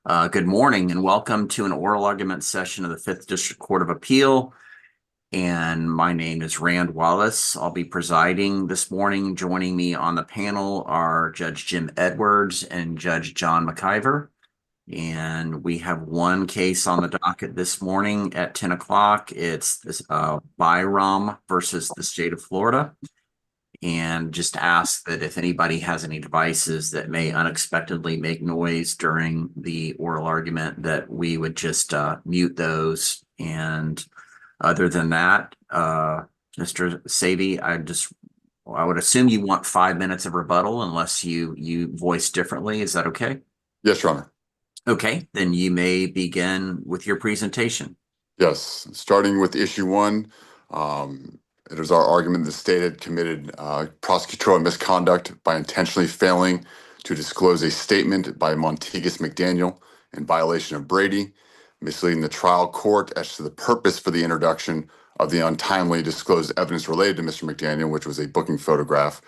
Good morning and welcome to an oral argument session of the Fifth District Court of Appeal. And my name is Rand Wallace. I'll be presiding this morning. Joining me on the panel are Judge Jim Edwards and Judge John McIver. And we have one case on the docket this morning at 10 o'clock. It's this Byram versus the state of Florida. And just ask that if anybody has any devices that may unexpectedly make noise during the oral argument, that we would just mute those. And other than that, Mr. Savy, I would assume you want 5 minutes of rebuttal unless you voice differently. Is that okay? Yes, Your Honor. Okay, then you may begin with your presentation. Yes, starting with issue one. It is our argument the state had committed prosecutorial misconduct by intentionally failing to disclose a statement by Montegus McDaniel in violation of Brady, misleading the trial court as to the purpose for the introduction of the untimely disclosed evidence related to Mr. McDaniel, which was a booking photograph,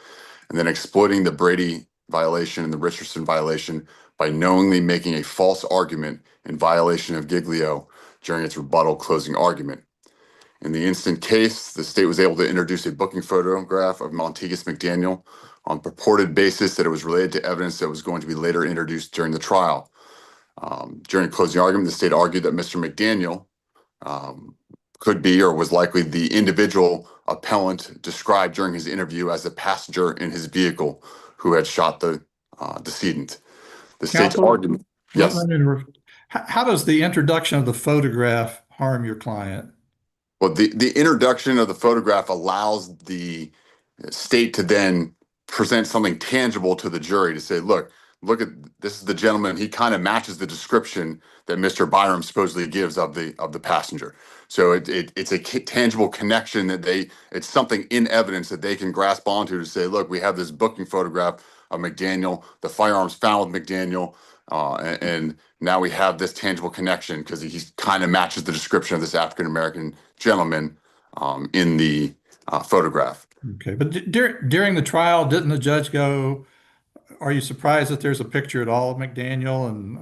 and then exploiting the Brady violation and the Richardson violation by knowingly making a false argument in violation of Giglio during its rebuttal closing argument. In the instant case, the state was able to introduce a booking photograph of Montegus McDaniel on purported basis that it was related to evidence that was going to be later introduced during the trial. During closing argument, the state argued that Mr. McDaniel could be or was likely the individual appellant described during his interview as a passenger in his vehicle who had shot the decedent. The state's argument. Yes. How does the introduction of the photograph harm your client? Well, the introduction of the photograph allows the state to then present something tangible to the jury to say, look at this is the gentleman. He kind of matches the description that Mr. Byram supposedly gives of the passenger. So it's a tangible connection that it's something in evidence that they can grasp onto to say, look, we have this booking photograph of McDaniel, the firearms found with McDaniel, and now we have this tangible connection because he kind of matches the description of this African-American gentleman in the photograph. Okay, but during the trial, didn't the judge go, are you surprised that there's a picture at all of McDaniel? And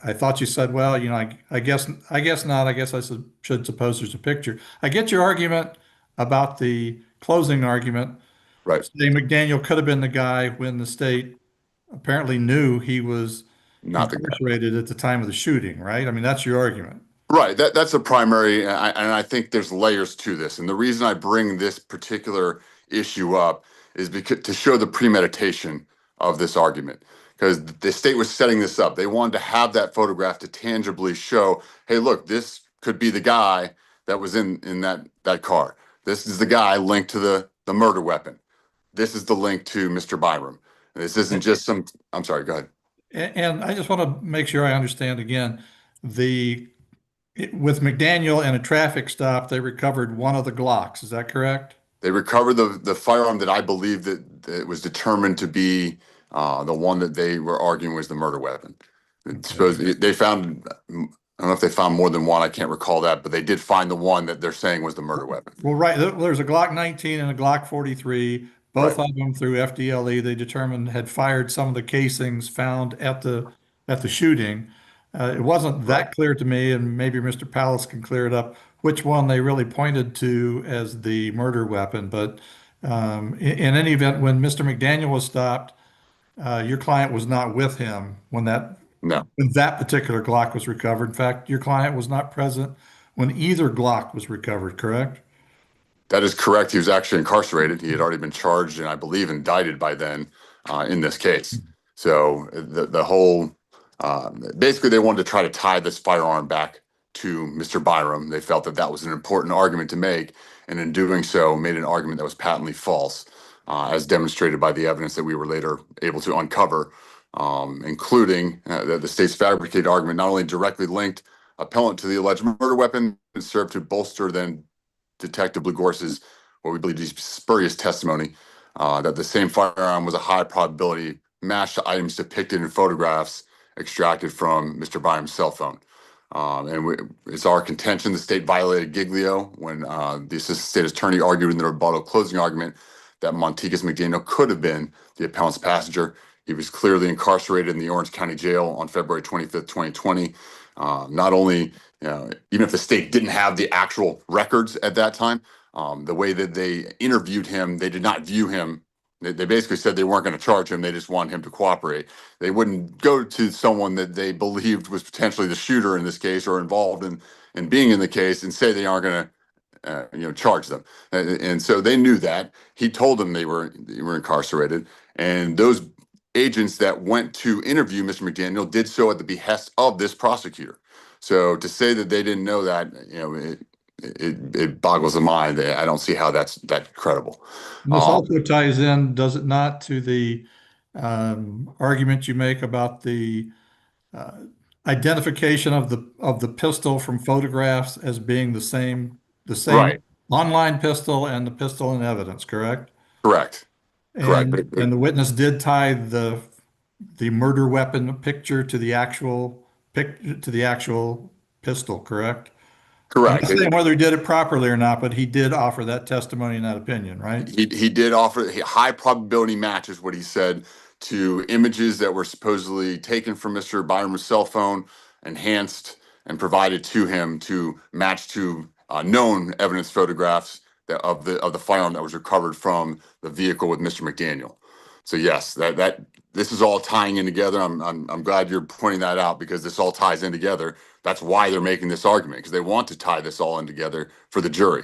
I thought you said, well, I guess not. I guess I should suppose there's a picture. I get your argument about the closing argument. Right. Saying McDaniel could have been the guy when the state apparently knew he was not incarcerated at the time of the shooting, right? I mean, that's your argument. Right. That's a primary, and I think there's layers to this. And the reason I bring this particular issue up is because to show the premeditation of this argument, because the state was setting this up. They wanted to have that photograph to tangibly show, hey, look, this could be the guy that was in that car. This is the guy linked to the murder weapon. This is the link to Mr. Byram. This isn't just some, I'm sorry, go ahead. And I just want to make sure I understand again, with McDaniel and a traffic stop, they recovered one of the Glocks. Is that correct? They recovered the firearm that I believe that it was determined to be the one that they were arguing was the murder weapon. Suppose they found, I don't know if they found more than one. I can't recall that, but they did find the one that they're saying was the murder weapon. Well, right. There's a Glock 19 and a Glock 43. Both of them through FDLE, they determined had fired some of the casings found at the shooting. It wasn't that clear to me, and maybe Mr. Pallas can clear it up, which one they really pointed to as the murder weapon. But in any event, when Mr. McDaniel was stopped, your client was not with him when that particular Glock was recovered. In fact, your client was not present when either Glock was recovered, correct? That is correct. He was actually incarcerated. He had already been charged and I believe indicted by then in this case. So the whole, basically they wanted to try to tie this firearm back to Mr. Byram. They felt that that was an important argument to make, and in doing so made an argument that was patently false, as demonstrated by the evidence that we were later able to uncover, including that the state's fabricated argument not only directly linked appellant to the alleged murder weapon, but served to bolster then Detective Blugorse's, what we believe is spurious testimony, that the same firearm was a high probability match to items depicted in photographs extracted from Mr. Byram's cell phone. It's our contention the state violated Giglio when the assistant state attorney argued in the rebuttal closing argument that Montegus McDaniel could have been the appellant's passenger, He was clearly incarcerated in the Orange County Jail on February 25th, 2020. Not only, even if the state didn't have the actual records at that time, the way that they interviewed him, they did not view him. They basically said they weren't going to charge him. They just want him to cooperate. They wouldn't go to someone that they believed was potentially the shooter in this case or involved in being in the case and say they aren't going to charge them. And so they knew that. He told them they were incarcerated. And those agents that went to interview Mr. McDaniel did so at the behest of this prosecutor. So to say that they didn't know that, it boggles the mind. I don't see how that's that credible. And this also ties in, does it not, to the argument you make about the identification of the pistol from photographs as being the same Right. online pistol and the pistol in evidence, correct? Correct. Correct. And the witness did tie the murder weapon picture to the actual pistol, correct? Correct. I'm not saying whether he did it properly or not, but he did offer that testimony and that opinion, right? He did offer high probability matches what he said to images that were supposedly taken from Mr. Byram's cell phone, enhanced and provided to him to match to known evidence photographs of the firearm that was recovered from the vehicle with Mr. McDaniel. So yes, that this is all tying in together. I'm glad you're pointing that out because this all ties in together. That's why they're making this argument, because they want to tie this all in together for the jury.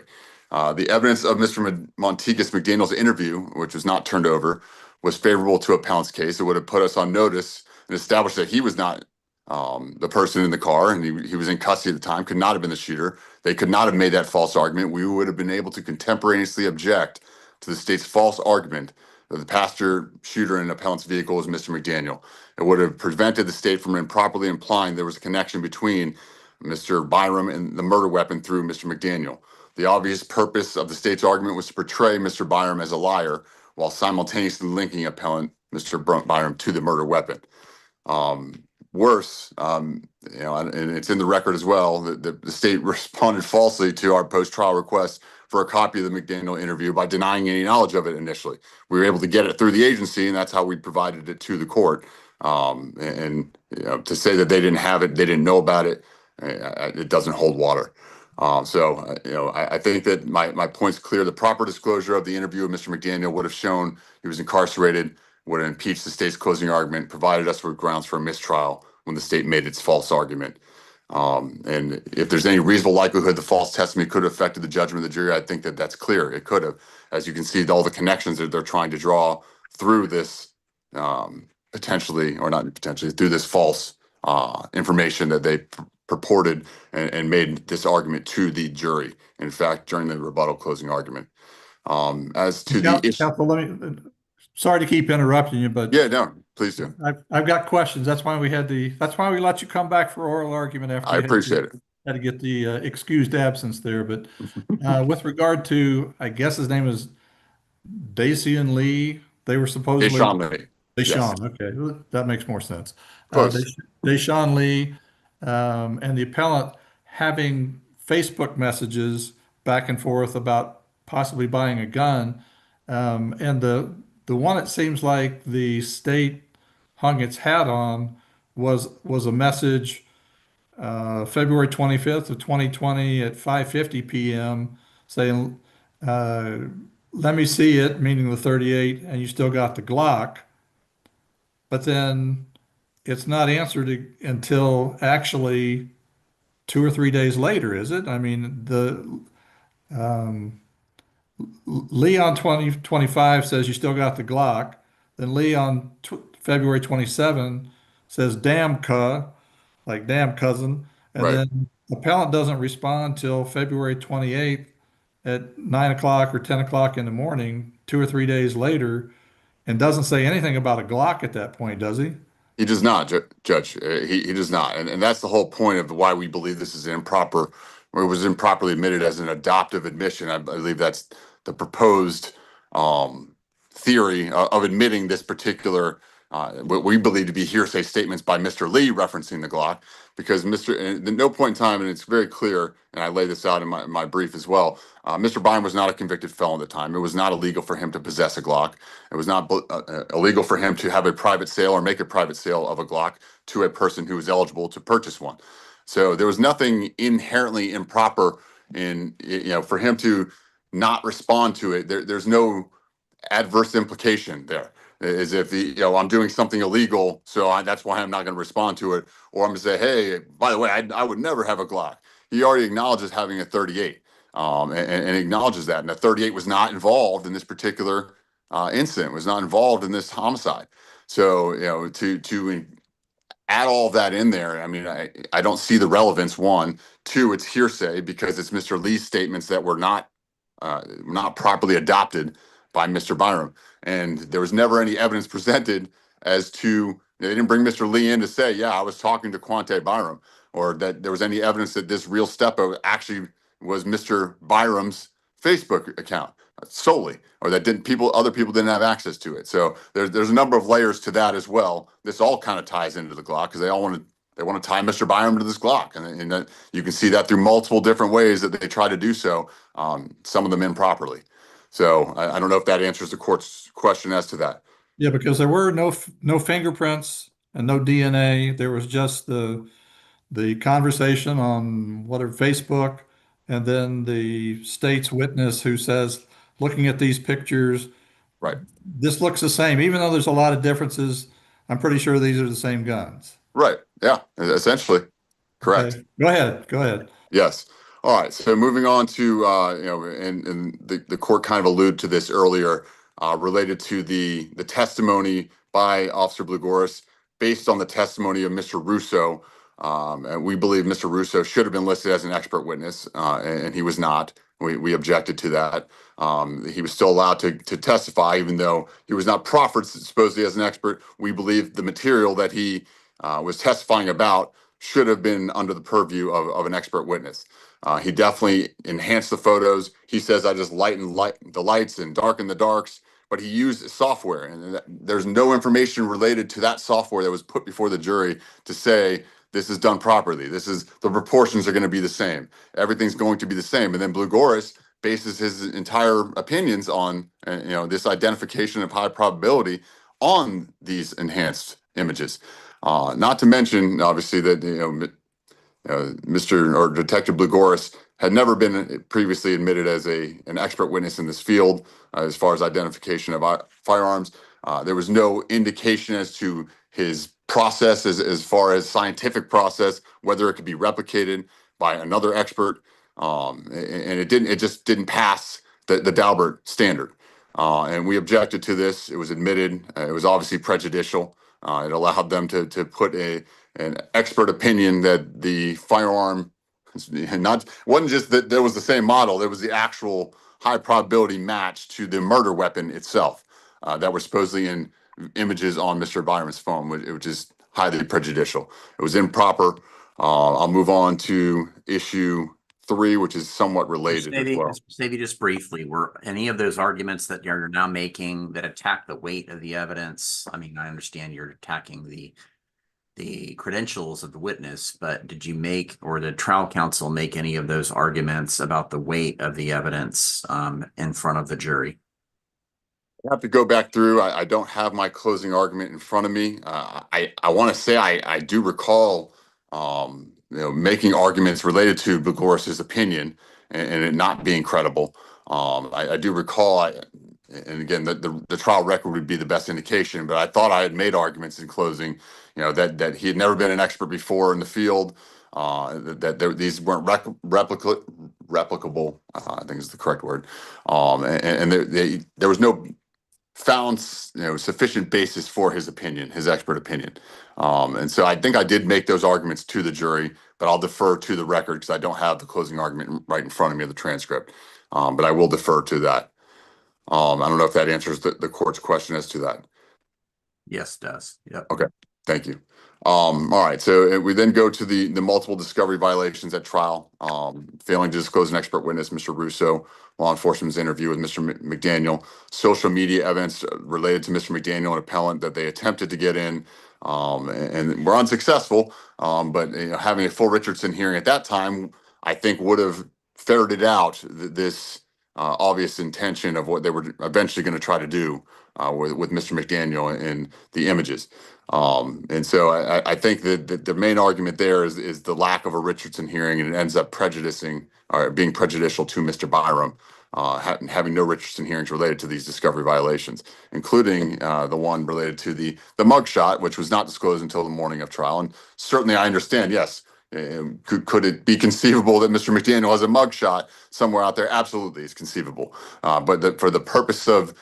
The evidence of Mr. Montegus McDaniel's interview, which was not turned over, was favorable to appellant's case. It would have put us on notice and established that he was not the person in the car, and he was in custody at the time, could not have been the shooter. They could not have made that false argument. We would have been able to contemporaneously object to the state's false argument that the passenger shooter in an appellant's vehicle was Mr. McDaniel. It would have prevented the state from improperly implying there was a connection between Mr. Byram and the murder weapon through Mr. McDaniel. The obvious purpose of the state's argument was to portray Mr. Byram as a liar while simultaneously linking appellant Mr. Byram to the murder weapon. Worse, and it's in the record as well, that the state responded falsely to our post-trial request for a copy of the McDaniel interview by denying any knowledge of it initially. We were able to get it through the agency, and that's how we provided it to the court. To say that they didn't have it, they didn't know about it, it doesn't hold water. I think that my point's clear. The proper disclosure of the interview of Mr. McDaniel would have shown he was incarcerated, would have impeached the state's closing argument, provided us with grounds for a mistrial when the state made its false argument. And if there's any reasonable likelihood the false testimony could have affected the judgment of the jury, I think that that's clear. It could have. As you can see, all the connections that they're trying to draw through this potentially, or not potentially, through this false information that they purported and made this argument to the jury. In fact, during the rebuttal closing argument. As to the issue. Counsel, sorry to keep interrupting you, but Yeah, no, please do. I've got questions. That's why we let you come back for oral argument after I appreciate it. had to get the excused absence there. But with regard to, I guess his name is Dacian Lee, they were supposedly Deshaun Lee. Deshaun. Yes. Okay, that makes more sense. Close. Deshaun Lee and the appellant having Facebook messages back and forth about possibly buying a gun, and the one it seems like the state hung its hat on was a message February 25th of 2020 at 5:50 p.m. saying, let me see it, meaning the 38, and you still got the Glock. But then it's not answered until actually 2 or 3 days later, is it? I mean, Leon 2025 says you still got the Glock. Then Leon February 27 says damn like damn cousin. And Right. then appellant doesn't respond till February 28th at 9 o'clock or 10 o'clock in the morning, 2 or 3 days later, and doesn't say anything about a Glock at that point, does he? He does not, Judge. He does not. And that's the whole point of why we believe this is improper, or it was improperly admitted as an adoptive admission. I believe that's the proposed theory of admitting this particular what we believe to be hearsay statements by Mr. Lee referencing the Glock, because and at no point in time, and it's very clear, and I lay this out in my brief as well, Mr. Byram was not a convicted felon at the time. It was not illegal for him to possess a Glock. It was not illegal for him to have a private sale or make a private sale of a Glock to a person who was eligible to purchase one. So there was nothing inherently improper in, for him to not respond to it. There's no adverse implication there, as if I'm doing something illegal, so that's why I'm not going to respond to it, or I'm going to say, hey, by the way, I would never have a Glock. He already acknowledges having a 38, and acknowledges that, and the 38 was not involved in this particular incident, was not involved in this homicide. So to add all of that in there, I mean, I don't see the relevance. One, two, it's hearsay because it's Mr. Lee's statements that were not properly adopted by Mr. Byram. And there was never any evidence presented as to, they didn't bring Mr. Lee in to say, yeah, I was talking to Quante Byram, or that there was any evidence that this real Stepo actually was Mr. Byram's Facebook account solely, or that other people didn't have access to it. So there's a number of layers to that as well. This all kind of ties into the Glock because they want to tie Mr. Byram to this Glock, and that, you can see that through multiple different ways that they try to do so, some of them improperly. So I don't know if that answers the court's question as to that. Yeah, because there were no fingerprints and no DNA. There was just the conversation on whatever Facebook, and then the state's witness who says, looking at these pictures, Right. this looks the same, even though there's a lot of differences. I'm pretty sure these are the same guns. Right. Yeah. Essentially. Correct. Okay. Go ahead. Go ahead. Yes. All right. So moving on to, and the court kind of alluded to this earlier, related to the testimony by Officer Blugoris based on the testimony of Mr. Russo. And we believe Mr. Russo should have been listed as an expert witness, and he was not. We objected to that. He was still allowed to testify, even though he was not proffered supposedly as an expert. We believe the material that he was testifying about should have been under the purview of an expert witness. He definitely enhanced the photos. He says, I just lighten the lights and darken the darks, but he used software, and there's no information related to that software that was put before the jury to say this is done properly. The proportions are going to be the same. Everything's going to be the same. And then Blugoris bases his entire opinions on, this identification of high probability on these enhanced images. Not to mention, obviously, that Mr. or Detective Blugoris had never been previously admitted as an expert witness in this field as far as identification of firearms. There was no indication as to his process as far as scientific process, whether it could be replicated by another expert, and it just didn't pass the Daubert standard. And we objected to this. It was admitted. It was obviously prejudicial. It allowed them to put an expert opinion that the firearm wasn't just that there was the same model. There was the actual high probability match to the murder weapon itself that was supposedly in images on Mr. Byram's phone, which is highly prejudicial. It was improper. I'll move on to issue 3, which is somewhat related as well. Maybe just briefly, were any of those arguments that you're now making that attack the weight of the evidence? I mean, I understand you're attacking the credentials of the witness, but did you make, or did trial counsel make, any of those arguments about the weight of the evidence in front of the jury? I have to go back through. I don't have my closing argument in front of me. I want to say I do recall making arguments related to Blugoris's opinion and it not being credible. I do recall, and again, the trial record would be the best indication, but I thought I had made arguments in closing, that he had never been an expert before in the field, that these weren't replicable, I think is the correct word. And there was no found sufficient basis for his opinion, his expert opinion. And so I think I did make those arguments to the jury, but I'll defer to the record because I don't have the closing argument right in front of me of the transcript. But I will defer to that. I don't know if that answers the court's question as to that. Yes, it does. Yep. Okay, thank you. All right, so we then go to the multiple discovery violations at trial. Failing to disclose an expert witness, Mr. Russo, law enforcement's interview with Mr. McDaniel, social media evidence related to Mr. McDaniel, an appellant that they attempted to get in, and were unsuccessful. But having a full Richardson hearing at that time, I think would have ferreted out this obvious intention of what they were eventually going to try to do with Mr. McDaniel and the images. And so I think that the main argument there is the lack of a Richardson hearing, and it ends up prejudicing or being prejudicial to Mr. Byram, having no Richardson hearings related to these discovery violations, including the one related to the mugshot, which was not disclosed until the morning of trial. And certainly I understand, yes, could it be conceivable that Mr. McDaniel has a mugshot somewhere out there? Absolutely, it's conceivable. But for the purpose of,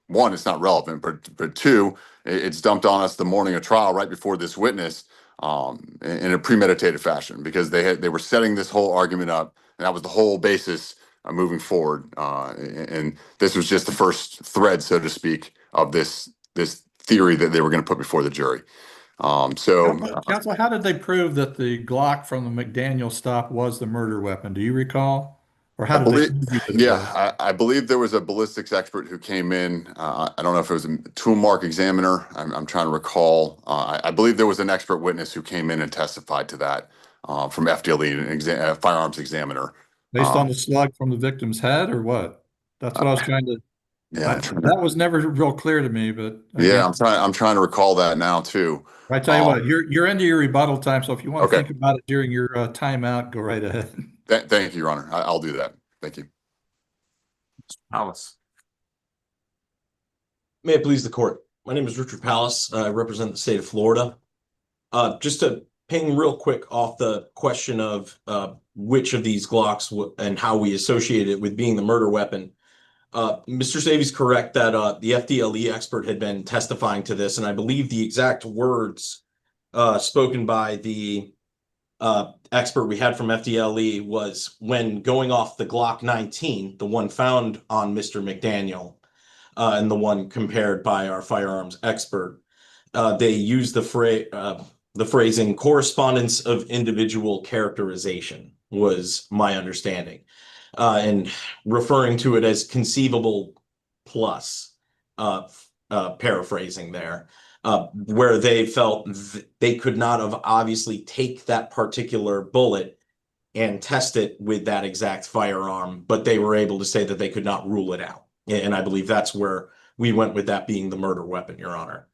one, it's not relevant, but two, it's dumped on us the morning of trial right before this witness in a premeditated fashion, because they were setting this whole argument up, and that was the whole basis moving forward. And this was just the first thread, so to speak, of this theory that they were going to put before the jury. Counsel, how did they prove that the Glock from the McDaniel stop was the murder weapon? Do you recall? Or how did they prove that it was? I believe there was a ballistics expert who came in. I don't know if it was a tool mark examiner. I'm trying to recall. I believe there was an expert witness who came in and testified to that from FDLE, an firearms examiner. Based on the slug from the victim's head or what? That's what I was trying to. Yeah, that was never real clear to me, but I'm trying to recall that now too. I tell you what, you're into your rebuttal time, so if you want to Okay. think about it during your timeout, go right ahead. Thank you, Your Honor. I'll do that. Thank you. Alice. May it please the court. My name is Richard Pallas. I represent the state of Florida. Just to ping real quick off the question of which of these Glocks and how we associate it with being the murder weapon. Mr. Savy's correct that the FDLE expert had been testifying to this, and I believe the exact words spoken by the expert we had from FDLE was, when going off the Glock 19, the one found on Mr. McDaniel, and the one compared by our firearms expert, they used the phrasing correspondence of individual characterization was my understanding, and referring to it as conceivable plus, paraphrasing there, where they felt they could not have obviously take that particular bullet and test it with that exact firearm, but they were able to say that they could not rule it out. And I believe that's where we went with that being the murder weapon, Your Honor.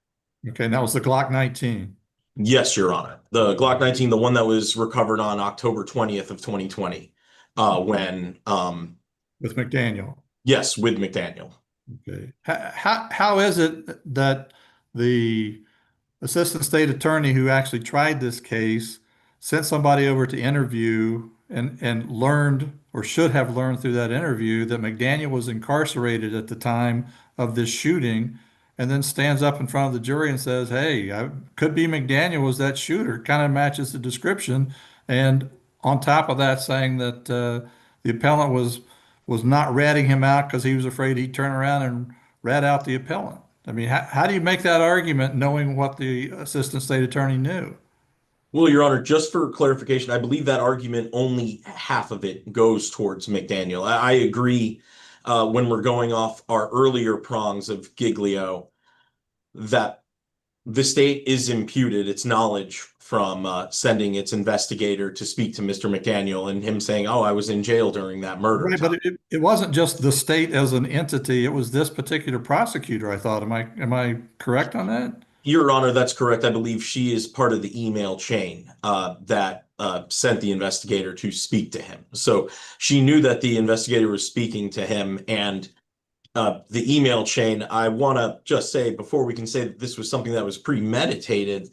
Okay, and that was the Glock 19. Yes, Your Honor. The Glock 19, the one that was recovered on October 20th of 2020, when With McDaniel. yes, with McDaniel. Okay. How is it that the assistant state attorney who actually tried this case sent somebody over to interview and learned, or should have learned through that interview, that McDaniel was incarcerated at the time of this shooting, and then stands up in front of the jury and says, hey, I could be McDaniel was that shooter, kind of matches the description. And on top of that, saying that the appellant was not ratting him out because he was afraid he'd turn around and rat out the appellant. I mean, how do you make that argument knowing what the assistant state attorney knew? Well, Your Honor, just for clarification, I believe that argument, only half of it goes towards McDaniel. I agree, when we're going off our earlier prongs of Giglio, that the state is imputed its knowledge from sending its investigator to speak to Mr. McDaniel and him saying, oh, I was in jail during that murder. Right, but it wasn't just the state as an entity. It was this particular prosecutor, I thought. Am I correct on that? Your Honor, that's correct. I believe she is part of the email chain that sent the investigator to speak to him. So she knew that the investigator was speaking to him, and the email chain, I want to just say, before we can say that this was something that was premeditated,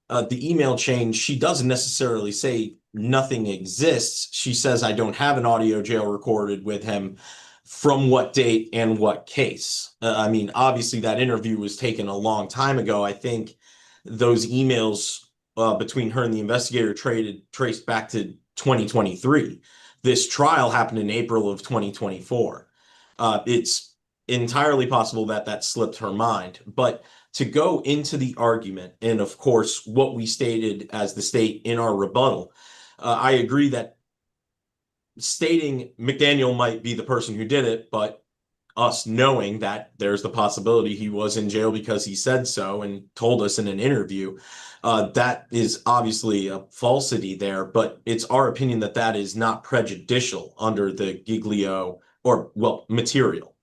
the email chain, she doesn't necessarily say nothing exists. She says, I don't have an audio jail recorded with him. From what date and what case? I mean, obviously that interview was taken a long time ago. I think those emails between her and the investigator traced back to 2023. This trial happened in April of 2024. It's entirely possible that that slipped her mind, but to go into the argument, and of course, what we stated as the state in our rebuttal, I agree that stating McDaniel might be the person who did it, but us knowing that there's the possibility he was in jail because he said so and told us in an interview, that is obviously a falsity there, but it's our opinion that that is not prejudicial under the Giglio, or well, material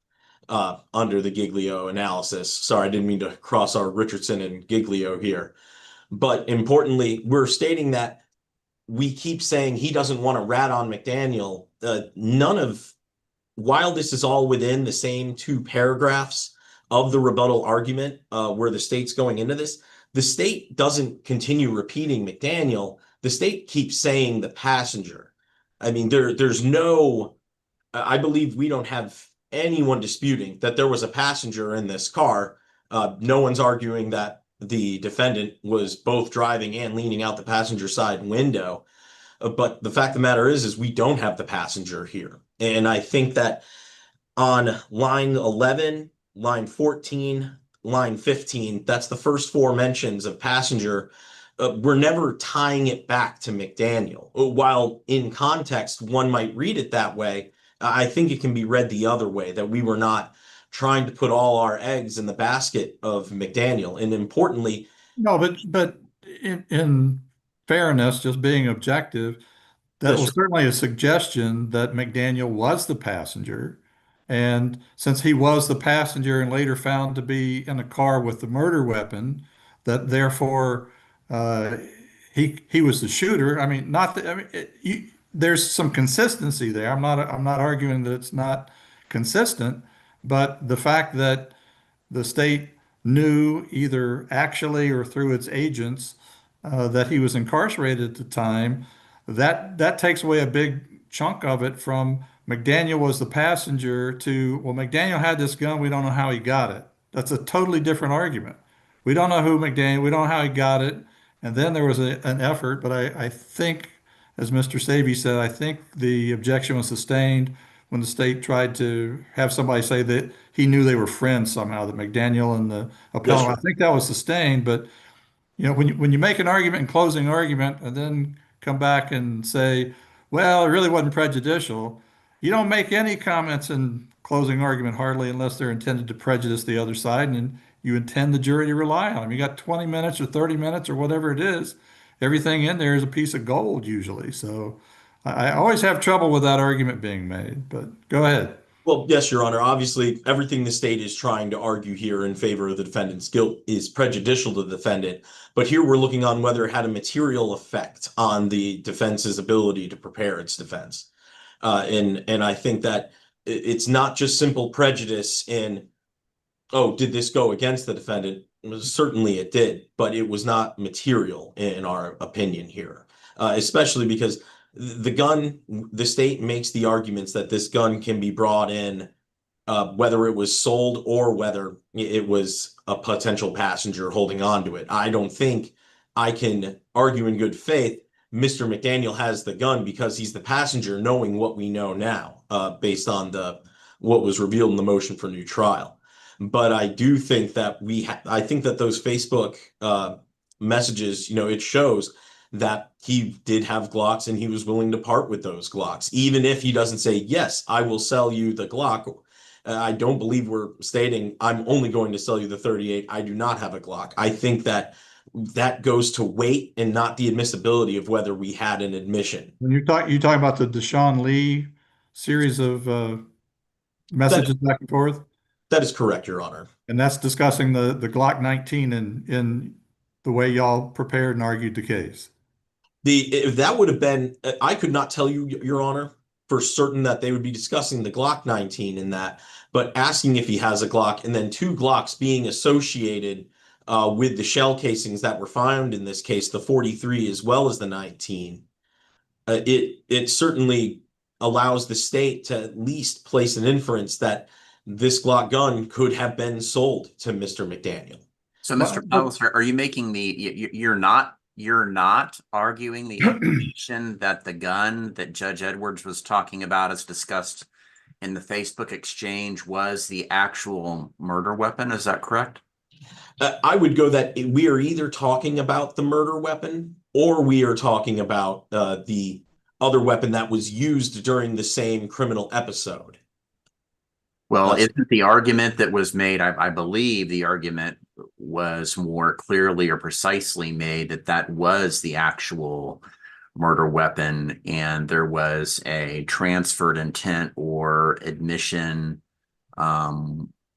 under the Giglio analysis. Sorry, I didn't mean to cross our Richardson and Giglio here. But importantly, we're stating that we keep saying he doesn't want to rat on McDaniel. While this is all within the same two paragraphs of the rebuttal argument, where the state's going into this, the state doesn't continue repeating McDaniel. The state keeps saying the passenger. I mean, there's no, I believe we don't have anyone disputing that there was a passenger in this car. No one's arguing that the defendant was both driving and leaning out the passenger side window. But the fact of the matter is we don't have the passenger here. And I think that on line 11, line 14, line 15, that's the first four mentions of passenger. We're never tying it back to McDaniel. While in context, one might read it that way, I think it can be read the other way, that we were not trying to put all our eggs in the basket of McDaniel. And importantly, No, but in fairness, just being objective, that was certainly a suggestion that McDaniel was the passenger. And since he was the passenger and later found to be in a car with the murder weapon, that therefore he was the shooter. I mean, not that, I mean, there's some consistency there. I'm not arguing that it's not consistent, but the fact that the state knew either actually or through its agents that he was incarcerated at the time, that takes away a big chunk of it from McDaniel was the passenger to, well, McDaniel had this gun, we don't know how he got it. That's a totally different argument. We don't know who McDaniel, we don't know how he got it. And then there was an effort, but I think, as Mr. Savy said, I think the objection was sustained when the state tried to have somebody say that he knew they were friends somehow, that McDaniel and the appellant. Yes, I think that was sustained, but when you make an argument and closing argument and then come back and say, well, it really wasn't prejudicial, you don't make any comments in closing argument hardly unless they're intended to prejudice the other side and you intend the jury to rely on them. You got 20 minutes or 30 minutes or whatever it is. Everything in there is a piece of gold usually. So I always have trouble with that argument being made, but go ahead. well, yes, Your Honor. Obviously, everything the state is trying to argue here in favor of the defendant's guilt is prejudicial to the defendant. But here we're looking on whether it had a material effect on the defense's ability to prepare its defense. And I think that it's not just simple prejudice in, oh, did this go against the defendant? Certainly it did, but it was not material in our opinion here, especially because the state makes the arguments that this gun can be brought in, whether it was sold or whether it was a potential passenger holding on to it. I don't think I can argue in good faith Mr. McDaniel has the gun because he's the passenger, knowing what we know now, based on what was revealed in the motion for new trial. But I do think that I think that those Facebook messages, it shows that he did have Glocks and he was willing to part with those Glocks, even if he doesn't say, yes, I will sell you the Glock. I don't believe we're stating I'm only going to sell you the 38. I do not have a Glock. I think that goes to weight and not the admissibility of whether we had an admission. When you talking about the Deshaun Lee series of messages back and forth, That is correct, Your Honor. and that's discussing the Glock 19 in the way y'all prepared and argued the case. If that would have been, I could not tell you, Your Honor, for certain that they would be discussing the Glock 19 in that, but asking if he has a Glock and then two Glocks being associated with the shell casings that were found in this case, the 43 as well as the 19, it certainly allows the state to at least place an inference that this Glock gun could have been sold to Mr. McDaniel. So, Mr. Powell, are you making you're not arguing the implication that the gun that Judge Edwards was talking about as discussed in the Facebook exchange was the actual murder weapon? Is that correct? I would go that we are either talking about the murder weapon or we are talking about the other weapon that was used during the same criminal episode. Well, That's- isn't the argument that was made, I believe the argument was more clearly or precisely made that that was the actual murder weapon and there was a transferred intent or admission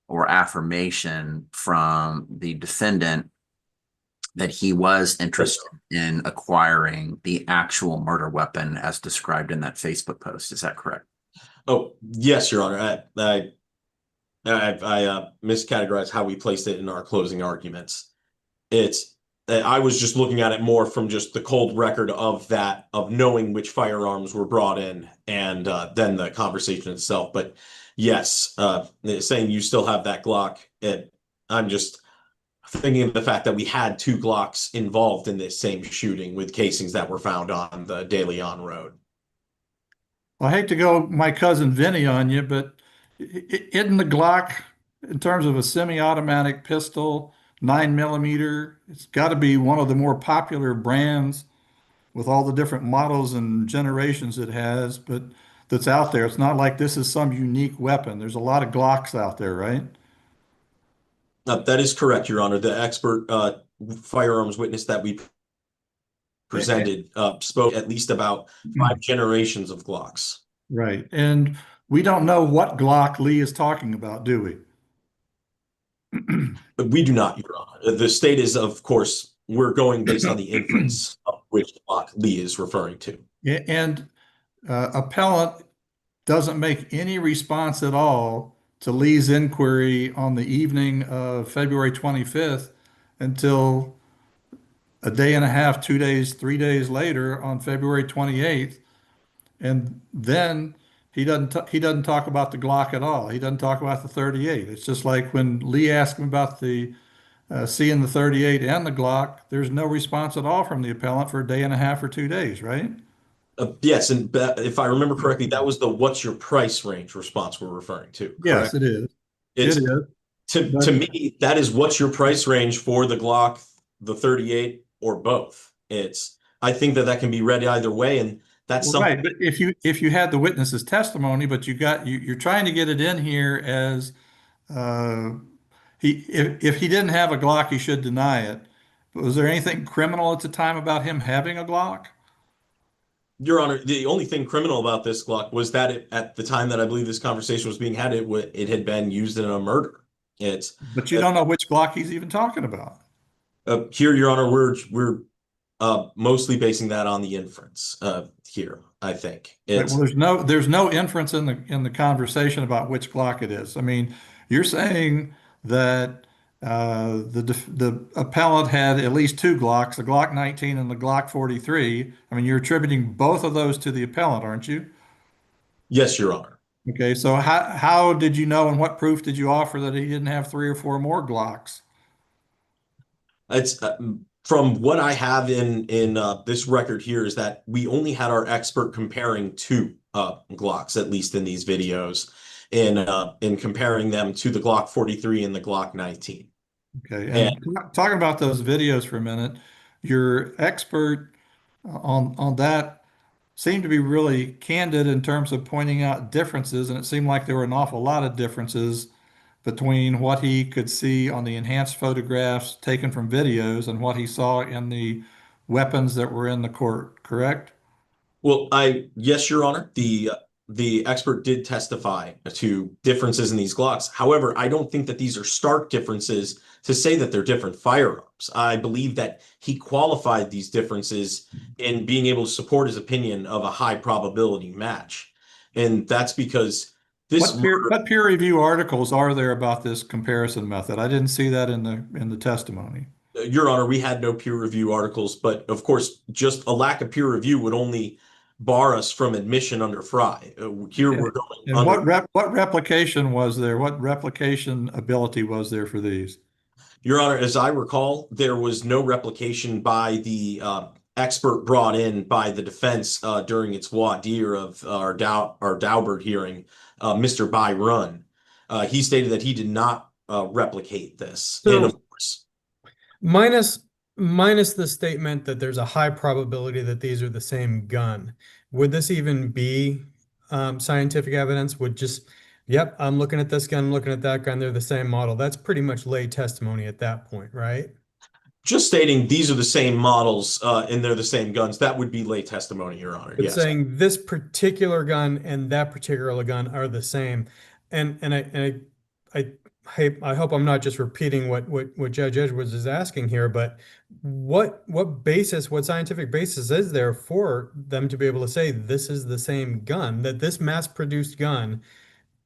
or affirmation from the defendant that he was interested in acquiring the actual murder weapon as described in that Facebook post. Is that correct? Oh, yes, Your Honor. I miscategorized how we placed it in our closing arguments. I was just looking at it more from just the cold record of that, of knowing which firearms were brought in and then the conversation itself. But yes, saying you still have that Glock, I'm just thinking of the fact that we had 2 Glocks involved in this same shooting with casings that were found on the De Leon Road. Well, I hate to go my cousin Vinny on you, but isn't the Glock, in terms of a semi-automatic pistol, 9mm, it's got to be one of the more popular brands with all the different models and generations it has, but that's out there. It's not like this is some unique weapon. There's a lot of Glocks out there, right? That is correct, Your Honor. The expert firearms witness that we presented spoke at least about 5 generations of Glocks. Right. And we don't know what Glock Lee is talking about, do we? But we do not, Your Honor. The state is, of course, we're going based on the inference of which Glock Lee is referring to. And appellant doesn't make any response at all to Lee's inquiry on the evening of February 25th until a day and a half, 2 days, 3 days later on February 28th. And then he doesn't talk about the Glock at all. He doesn't talk about the 38. It's just like when Lee asked him about the seeing the 38 and the Glock, there's no response at all from the appellant for a day and a half or 2 days, right? Yes, and if I remember correctly, that was the "what's your price range" response we're referring to. Yes, Correct? it is. It's It is. to me that is what's your price range for the Glock, the 38, or both. I think that can be read either way, and that's Well, something. right, but if you had the witness's testimony, but you're trying to get it in here as if he didn't have a Glock, he should deny it. But was there anything criminal at the time about him having a Glock? Your Honor, the only thing criminal about this Glock was that at the time that I believe this conversation was being had, it had been used in a murder. But you don't know which Glock he's even talking about. Here, Your Honor, we're mostly basing that on the inference here. I think Right, well, there's no inference in the conversation about which Glock it is. I mean, you're saying that the appellant had at least 2 Glocks, the Glock 19 and the Glock 43. I mean, you're attributing both of those to the appellant, aren't you? Yes, Your Honor. Okay, so how did you know and what proof did you offer that he didn't have 3 or 4 more Glocks? It's from what I have in this record here is that we only had our expert comparing 2 Glocks, at least in these videos, in comparing them to the Glock 43 and the Glock 19. Okay, and talking about those videos for a minute, your expert on that seemed to be really candid in terms of pointing out differences, and it seemed like there were an awful lot of differences between what he could see on the enhanced photographs taken from videos and what he saw in the weapons that were in the court, correct? Well, yes, Your Honor. The expert did testify to differences in these Glocks. However, I don't think that these are stark differences to say that they're different firearms. I believe that he qualified these differences in being able to support his opinion of a high probability match. And that's because What peer review articles are there about this comparison method? I didn't see that in the testimony. Your Honor, we had no peer review articles, but of course, just a lack of peer review would only bar us from admission under Frye. Here we're going. And what replication was there? What replication ability was there for these? Your Honor, as I recall, there was no replication by the expert brought in by the defense during its voir dire of our Daubert hearing, Mr. Byron. He stated that he did not replicate this. So, And of course, Minus minus the statement that there's a high probability that these are the same gun. Would this even be scientific evidence? Would just, yep, I'm looking at this gun, I'm looking at that gun, they're the same model. That's pretty much lay testimony at that point, right? Just stating these are the same models, and they're the same guns, that would be lay testimony, Your Honor. But Yes. saying this particular gun and that particular gun are the same. And I hope I'm not just repeating what Judge Edwards is asking here, but what scientific basis is there for them to be able to say this is the same gun, that this mass-produced gun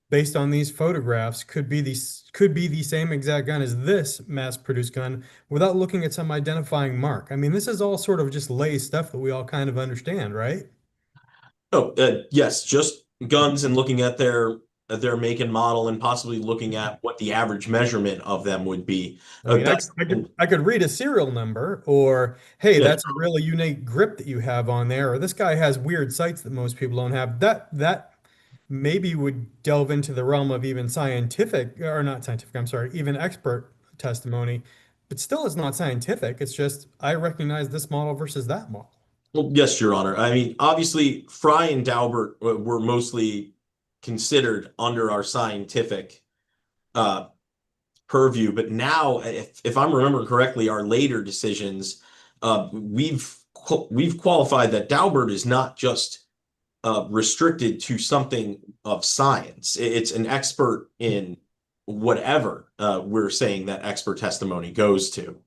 based on these photographs could be the same exact gun as this mass-produced gun without looking at some identifying mark? I mean, this is all sort of just lay stuff that we all kind of understand, right? Oh, yes, just guns and looking at their make and model and possibly looking at what the average measurement of them would be. I mean, That's I could read a serial number, or hey, Yeah. that's a really unique grip that you have on there, or this guy has weird sights that most people don't have. That maybe would delve into the realm of even scientific, or not scientific, I'm sorry, even expert testimony, but still it's not scientific. It's just I recognize this model versus that model. Well, yes, Your Honor. I mean, obviously, Fry and Daubert were mostly considered under our scientific purview, but now, if I'm remembering correctly, our later decisions, we've qualified that Daubert is not just restricted to something of science. It's an expert in whatever we're saying that expert testimony goes to.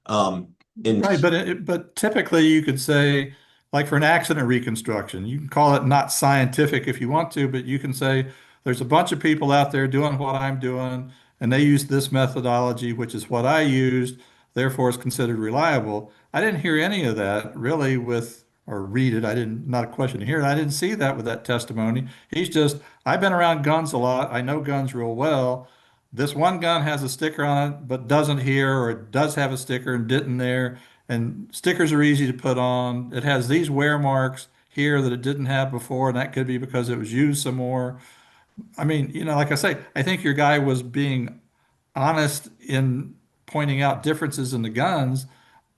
Right, but typically you could say, like for an accident reconstruction, you can call it not scientific if you want to, but you can say there's a bunch of people out there doing what I'm doing, and they use this methodology, which is what I used, therefore it's considered reliable. I didn't hear any of that really or read it. Not a question to hear it. I didn't see that with that testimony. He's just, I've been around guns a lot. I know guns real well. This one gun has a sticker on it, but doesn't here, or it does have a sticker and didn't there. And stickers are easy to put on. It has these wear marks here that it didn't have before, and that could be because it was used some more. I mean, like I say, I think your guy was being honest in pointing out differences in the guns,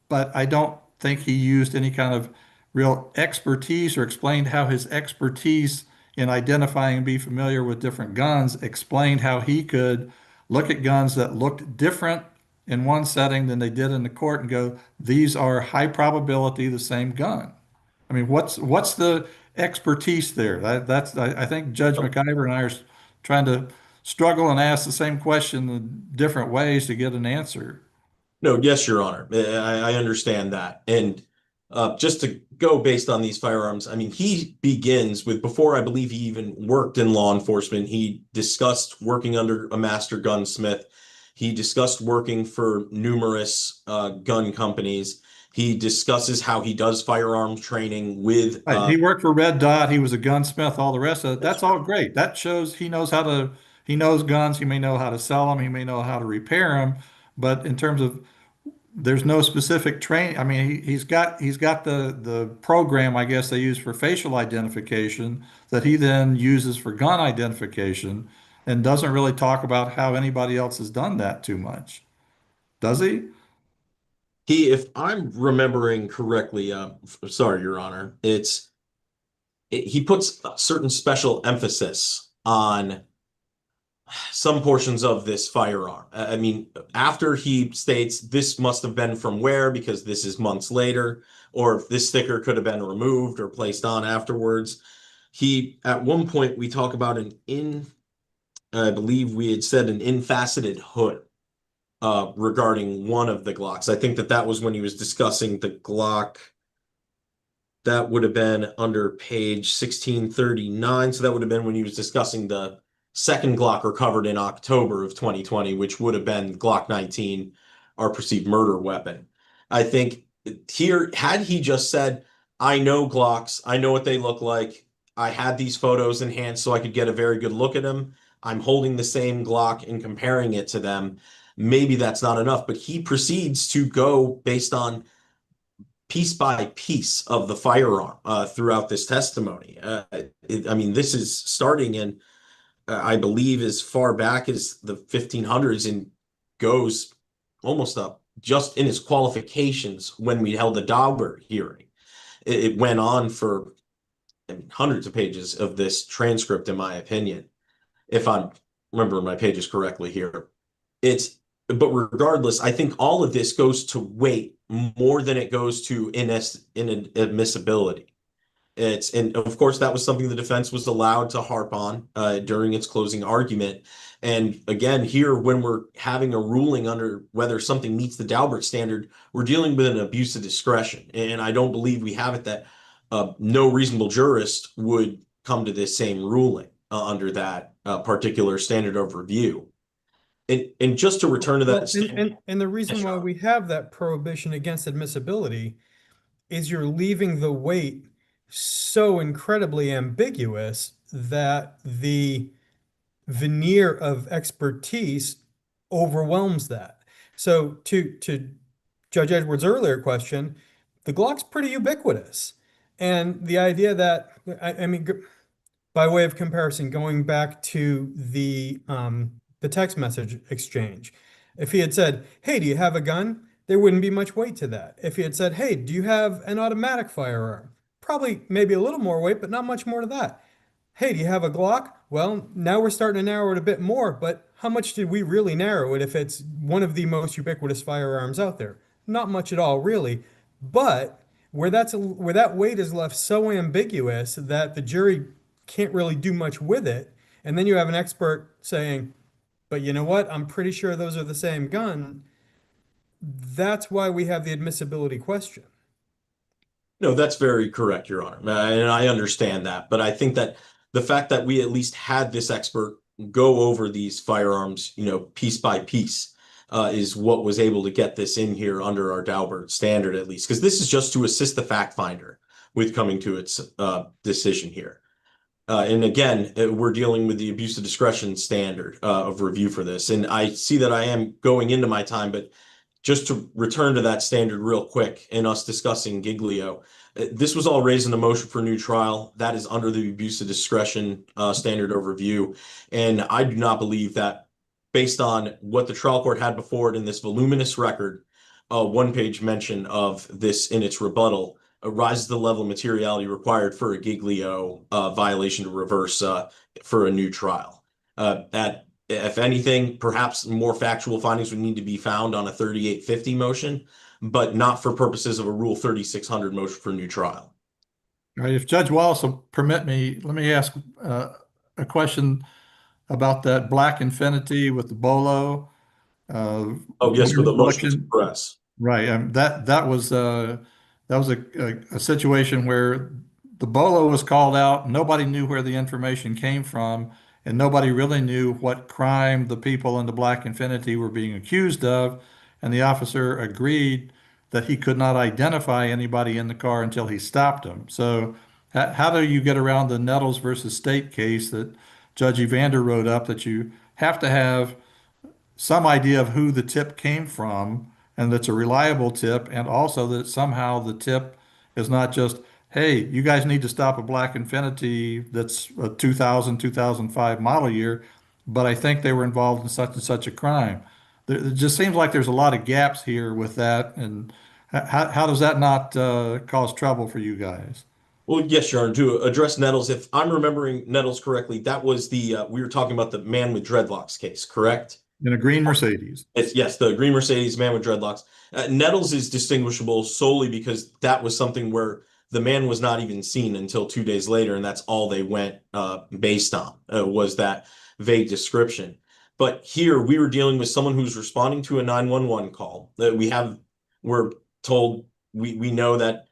but I don't think he used any kind of real expertise or explained how his expertise in identifying and be familiar with different guns explained how he could look at guns that looked different in one setting than they did in the court and go, these are high probability the same gun. I mean, what's the expertise there? I think Judge McIver and I are trying to struggle and ask the same question in different ways to get an answer. No, yes, Your Honor. I understand that. And just to go based on these firearms, I mean, he begins with, before I believe he even worked in law enforcement, he discussed working under a master gunsmith. He discussed working for numerous gun companies. He discusses how he does firearms training with. Right. He worked for Red Dot. He was a gunsmith, all the rest of it. That's all great. That shows he knows he knows guns. He may know how to sell them. He may know how to repair them. But in terms of, there's no specific training. I mean, he's got the program, I guess they use for facial identification that he then uses for gun identification and doesn't really talk about how anybody else has done that too much. Does he? If I'm remembering correctly, sorry, Your Honor, he puts a certain special emphasis on some portions of this firearm. I mean, after he states this must have been from where, because this is months later, or if this sticker could have been removed or placed on afterwards. At one point, we talk about I believe we had said an in-faceted hood regarding one of the Glocks. I think that was when he was discussing the Glock. That would have been under page 1639. So that would have been when he was discussing the second Glock recovered in October of 2020, which would have been Glock 19, our perceived murder weapon. I think here, had he just said, I know Glocks, I know what they look like, I had these photos in hand so I could get a very good look at them, I'm holding the same Glock and comparing it to them, maybe that's not enough. But he proceeds to go based on piece by piece of the firearm throughout this testimony. I mean, this is starting in, I believe, as far back as the 1500s and goes almost up just in its qualifications when we held the Daubert hearing. It went on for, I mean, hundreds of pages of this transcript, in my opinion, if I'm remembering my pages correctly here. But regardless, I think all of this goes to weight more than it goes to inadmissibility. And of course, that was something the defense was allowed to harp on during its closing argument. And again, here, when we're having a ruling under whether something meets the Daubert standard, we're dealing with an abuse of discretion. And I don't believe we have it that no reasonable jurist would come to this same ruling under that particular standard of review. And just to return to Well, that and the reason why we have that prohibition against admissibility is you're leaving the weight so incredibly ambiguous that the veneer of expertise overwhelms that. So to Judge Edwards' earlier question, the Glock's pretty ubiquitous. And the idea that, I mean, by way of comparison, going back to the text message exchange, if he had said, "Hey, do you have a gun?" there wouldn't be much weight to that. If he had said, "Hey, do you have an automatic firearm?" probably maybe a little more weight, but not much more to that. "Hey, do you have a Glock?" Well, now we're starting to narrow it a bit more, but how much did we really narrow it if it's one of the most ubiquitous firearms out there? Not much at all, really. But where that weight is left so ambiguous that the jury can't really do much with it, and then you have an expert saying, "But you know what? I'm pretty sure those are the same gun." That's why we have the admissibility question. No, that's very correct, Your Honor. And I understand that. But I think that the fact that we at least had this expert go over these firearms, piece by piece, is what was able to get this in here under our Daubert standard, at least. Because this is just to assist the fact finder with coming to its decision here. And again, we're dealing with the abuse of discretion standard of review for this. And I see that I am going into my time, but just to return to that standard real quick and us discussing Giglio, this was all raised in a motion for new trial. That is under the abuse of discretion standard of review. And I do not believe that, based on what the trial court had before it in this voluminous record, one-page mention of this in its rebuttal rises to the level of materiality required for a Giglio violation to reverse for a new trial. If anything, perhaps more factual findings would need to be found on a 3850 motion, but not for purposes of a Rule 3600 motion for new trial. All right, if Judge Wallace will permit me, let me ask a question about that black Infiniti with the Bolo. Oh, yes, for the motion to press. Right, that was a situation where the Bolo was called out. Nobody knew where the information came from, and nobody really knew what crime the people in the black Infiniti were being accused of. And the officer agreed that he could not identify anybody in the car until he stopped them. So how do you get around the Nettles versus State case that Judge Evander wrote up, that you have to have some idea of who the tip came from, and that's a reliable tip, and also that somehow the tip is not just, "Hey, you guys need to stop a black Infiniti that's a 2000, 2005 model year, but I think they were involved in such and such a crime." It just seems like there's a lot of gaps here with that, and how does that not cause trouble for you guys? Well, yes, Your Honor, to address Nettles, if I'm remembering Nettles correctly, that was we were talking about the man with dreadlocks case, correct? In a green Mercedes. Yes, the green Mercedes, man with dreadlocks. Nettles is distinguishable solely because that was something where the man was not even seen until 2 days later, and that's all they went based on, was that vague description. But here we were dealing with someone who's responding to a 911 call. We're told we know that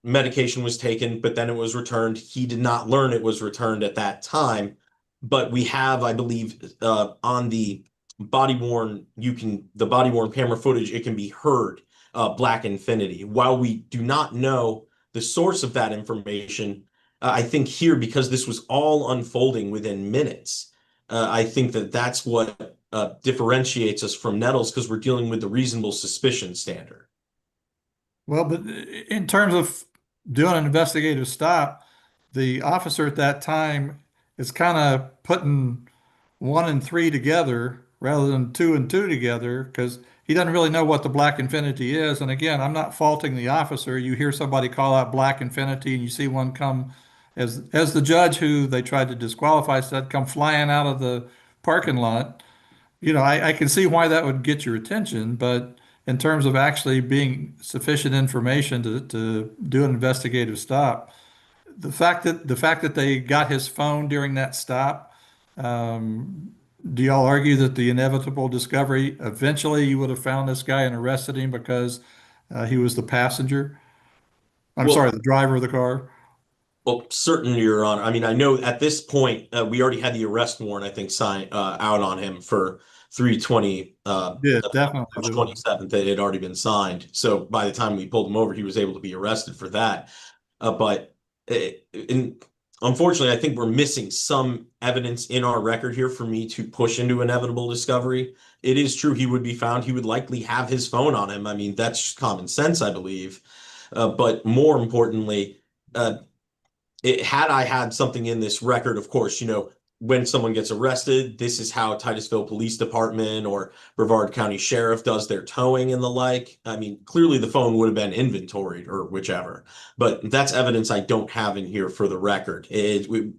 medication was taken, but then it was returned. He did not learn it was returned at that time. But we have, I believe, on the body worn camera footage, it can be heard, black Infiniti. While we do not know the source of that information, I think here, because this was all unfolding within minutes, I think that that's what differentiates us from Nettles, because we're dealing with the reasonable suspicion standard. Well, but in terms of doing an investigative stop, the officer at that time is kind of putting 1 and 3 together rather than two and two together, because he doesn't really know what the Black Infinity is. And again, I'm not faulting the officer. You hear somebody call out Black Infinity and you see one come, as the judge who they tried to disqualify said, come flying out of the parking lot. I can see why that would get your attention, but in terms of actually being sufficient information to do an investigative stop, the fact that they got his phone during that stop, do y'all argue that the inevitable discovery, eventually you would have found this guy and arrested him because he was the passenger? I'm Well, sorry, the driver of the car. Well, certainly, Your Honor. I mean, I know at this point we already had the arrest warrant, I think, signed out on him for 320 Yeah, definitely. March 27th. It had already been signed. So by the time we pulled him over, he was able to be arrested for that. But unfortunately, I think we're missing some evidence in our record here for me to push into inevitable discovery. It is true he would be found. He would likely have his phone on him. I mean, that's just common sense, I believe. But more importantly, had I had something in this record, of course, when someone gets arrested, this is how Titusville Police Department or Brevard County Sheriff does their towing and the like. I mean, clearly the phone would have been inventoried or whichever, but that's evidence I don't have in here for the record.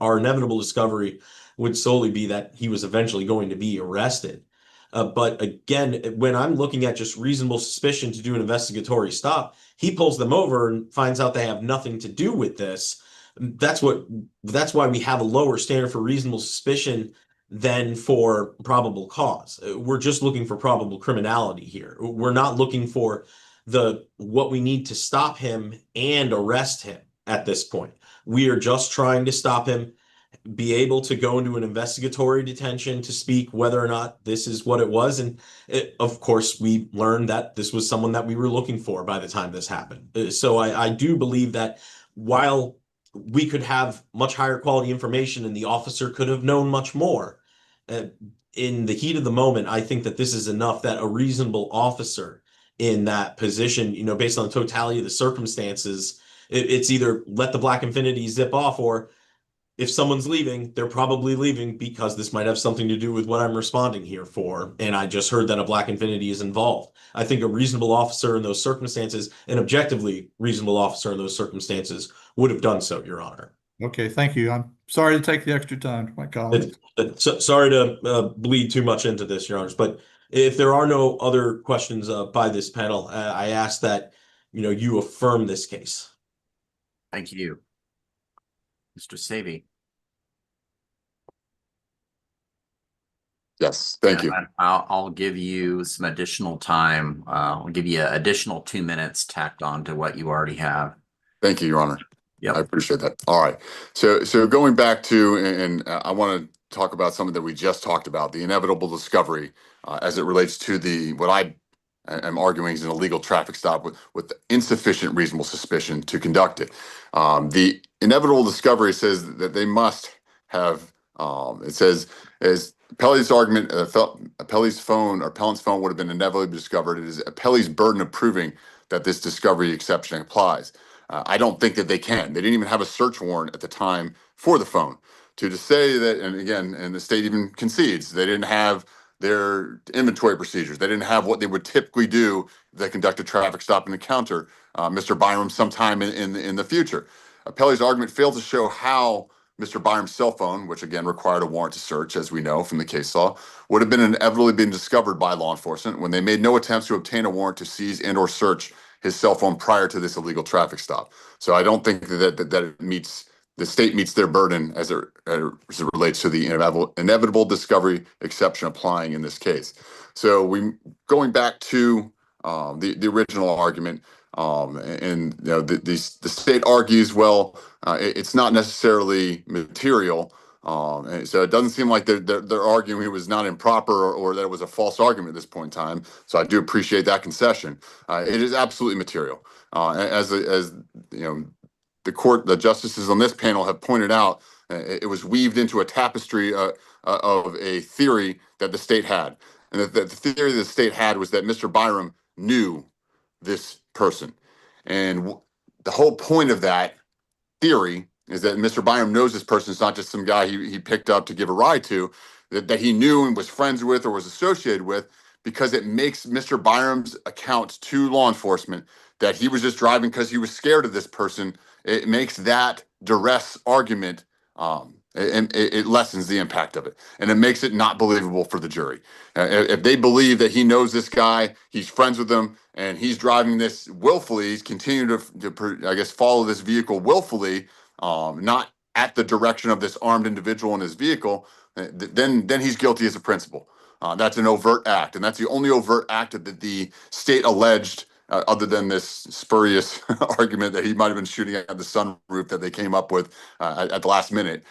Our inevitable discovery would solely be that he was eventually going to be arrested. But again, when I'm looking at just reasonable suspicion to do an investigatory stop, he pulls them over and finds out they have nothing to do with this. That's why we have a lower standard for reasonable suspicion than for probable cause. We're just looking for probable criminality here. We're not looking for what we need to stop him and arrest him at this point. We are just trying to stop him, be able to go into an investigatory detention to speak whether or not this is what it was. And of course, we learned that this was someone that we were looking for by the time this happened. So I do believe that while we could have much higher quality information and the officer could have known much more, in the heat of the moment, I think that this is enough that a reasonable officer in that position, based on the totality of the circumstances, it's either let the Black Infinity zip off, or if someone's leaving, they're probably leaving because this might have something to do with what I'm responding here for. And I just heard that a Black Infinity is involved. I think a reasonable officer in those circumstances, an objectively reasonable officer in those circumstances, would have done so, Your Honor. Okay, thank you. I'm sorry to take the extra time, my colleague. Sorry to bleed too much into this, Your Honors, but if there are no other questions by this panel, I ask that you affirm this case. Thank you. Mr. Savy. Yes, thank you. And I'll give you some additional time. I'll give you an additional 2 minutes tacked on to what you already have. Thank you, Your Honor. Yep. I appreciate that. All right. So going back to, and I want to talk about something that we just talked about, the inevitable discovery as it relates to what I am arguing is an illegal traffic stop with insufficient reasonable suspicion to conduct it. The inevitable discovery says that they must have, it says, as Appellee's argument, Appellee's phone or appellant's phone would have been inevitably discovered. It is Appellee's burden of proving that this discovery exception applies. I don't think that they can. They didn't even have a search warrant at the time for the phone. To say that, and again, and the state even concedes, they didn't have their inventory procedures. They didn't have what they would typically do if they conduct a traffic stop and encounter Mr. Byram sometime in the future. Appellee's argument failed to show how Mr. Byram's cell phone, which again required a warrant to search, as we know from the case law, would have been inevitably been discovered by law enforcement when they made no attempts to obtain a warrant to seize and or search his cell phone prior to this illegal traffic stop. So I don't think that it meets, the state meets their burden as it relates to the inevitable discovery exception applying in this case. So going back to the original argument, and the state argues, well, it's not necessarily material. And so it doesn't seem like they're arguing it was not improper or that it was a false argument at this point in time. So I do appreciate that concession. It is absolutely material. As the justices on this panel have pointed out, it was weaved into a tapestry of a theory that the state had. And the theory the state had was that Mr. Byram knew this person. And the whole point of that theory is that Mr. Byram knows this person is not just some guy he picked up to give a ride to, that he knew and was friends with or was associated with, because it makes Mr. Byram's account to law enforcement that he was just driving because he was scared of this person. It makes that duress argument, and it lessens the impact of it, and it makes it not believable for the jury. If they believe that he knows this guy, he's friends with him, and he's driving this willfully, he's continuing to I guess, follow this vehicle willfully, not at the direction of this armed individual in his vehicle, then he's guilty as a principal. That's an overt act, and that's the only overt act that the state alleged, other than this spurious argument that he might have been shooting at the sunroof that they came up with at the last minute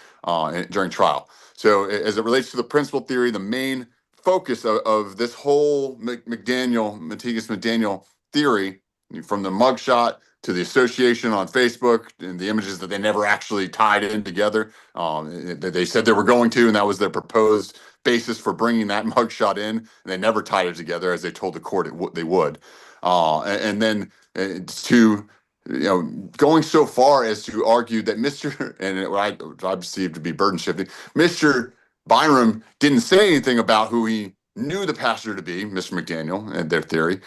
during trial. So as it relates to the principal theory, the main focus of this whole Matigas-McDaniel theory, from the mugshot to the association on Facebook and the images that they never actually tied in together, they said they were going to, and that was their proposed basis for bringing that mugshot in, and they never tied it together as they told the court they would. And then to, going so far as to argue that Mr. and what I perceive to be burden shifting, Mr. Byram didn't say anything about who he knew the passenger to be, Mr. McDaniel, and their theory,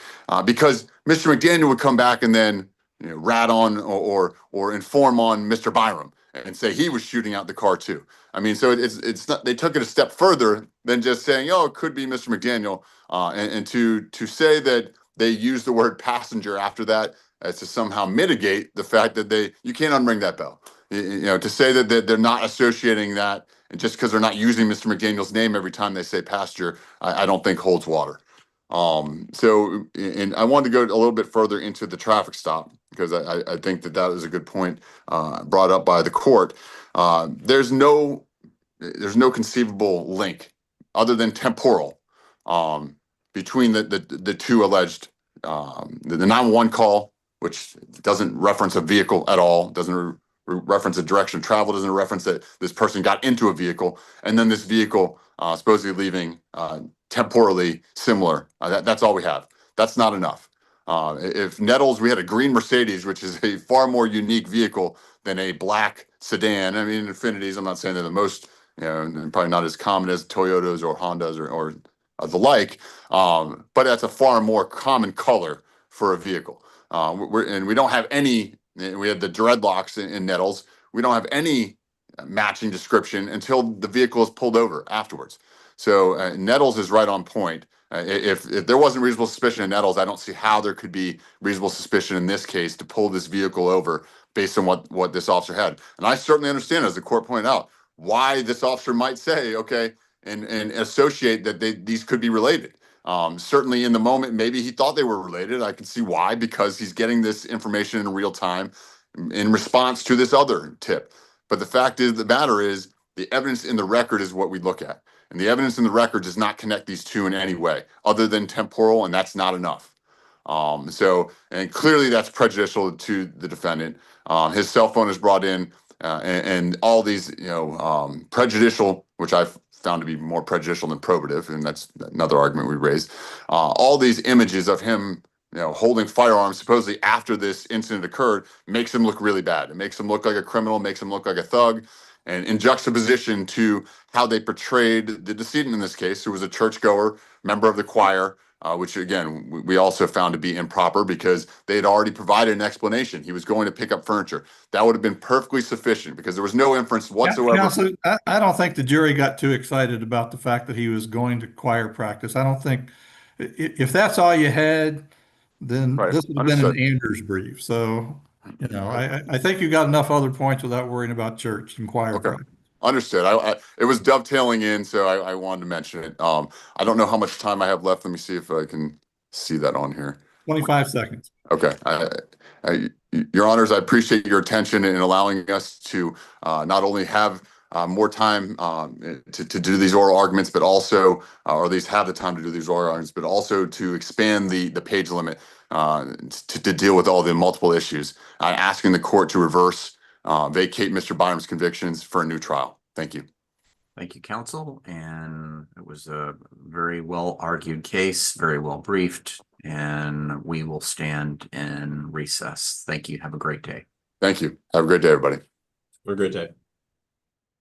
because Mr. McDaniel would come back and then rat on or inform on Mr. Byram and say he was shooting out the car too. I mean, so it's not, they took it a step further than just saying, oh, it could be Mr. McDaniel, and to say that they used the word passenger after that as to somehow mitigate the fact that you can't unring that bell. To say that they're not associating that, and just because they're not using Mr. McDaniel's name every time they say passenger, I don't think holds water. So, and I wanted to go a little bit further into the traffic stop, because I think that is a good point brought up by the court. There's no conceivable link other than temporal between the two alleged, the 911 call, which doesn't reference a vehicle at all, doesn't reference a direction of travel, doesn't reference that this person got into a vehicle, and then this vehicle supposedly leaving temporally similar. That's all we have. That's not enough. If Nettles, we had a green Mercedes, which is a far more unique vehicle than a black sedan. I mean, Infinities, I'm not saying they're the most, probably not as common as Toyotas or Hondas or the like, but that's a far more common color for a vehicle. And we don't have any, we had the dreadlocks in Nettles. We don't have any matching description until the vehicle is pulled over afterwards. So Nettles is right on point. If there wasn't reasonable suspicion in Nettles, I don't see how there could be reasonable suspicion in this case to pull this vehicle over based on what this officer had. And I certainly understand, as the court pointed out, why this officer might say, okay, and associate that these could be related. Certainly in the moment, maybe he thought they were related. I can see why, because he's getting this information in real time in response to this other tip. But the fact is, the matter is, the evidence in the record is what we look at. And the evidence in the record does not connect these two in any way other than temporal, and that's not enough. And clearly that's prejudicial to the defendant. His cell phone is brought in, and all these, prejudicial, which I've found to be more prejudicial than probative, and that's another argument we raised. All these images of him, holding firearms supposedly after this incident occurred makes him look really bad. It makes him look like a criminal, makes him look like a thug. And in juxtaposition to how they portrayed the decedent in this case, who was a churchgoer, member of the choir, which again, we also found to be improper because they had already provided an explanation. He was going to pick up furniture. That would have been perfectly sufficient because there was no inference whatsoever. Counsel, I don't think the jury got too excited about the fact that he was going to choir practice. I don't think, if that's all you had, then Right. this would have been an Anders brief. So, I think you got enough other points without worrying about church and choir Okay. practice. Understood. It was dovetailing in, so I wanted to mention it. I don't know how much time I have left. Let me see if I can see that on here. 25 seconds. Okay. Your Honors, I appreciate your attention in allowing us to not only have more time to do these oral arguments, but also, or at least have the time to do these oral arguments, but also to expand the page limit to deal with all the multiple issues. Asking the court to reverse, vacate Mr. Byram's convictions for a new trial. Thank you. Thank you, counsel. And it was a very well argued case, very well briefed, and we will stand in recess. Thank you. Have a great day. Thank you. Have a great day, everybody. Have a great day.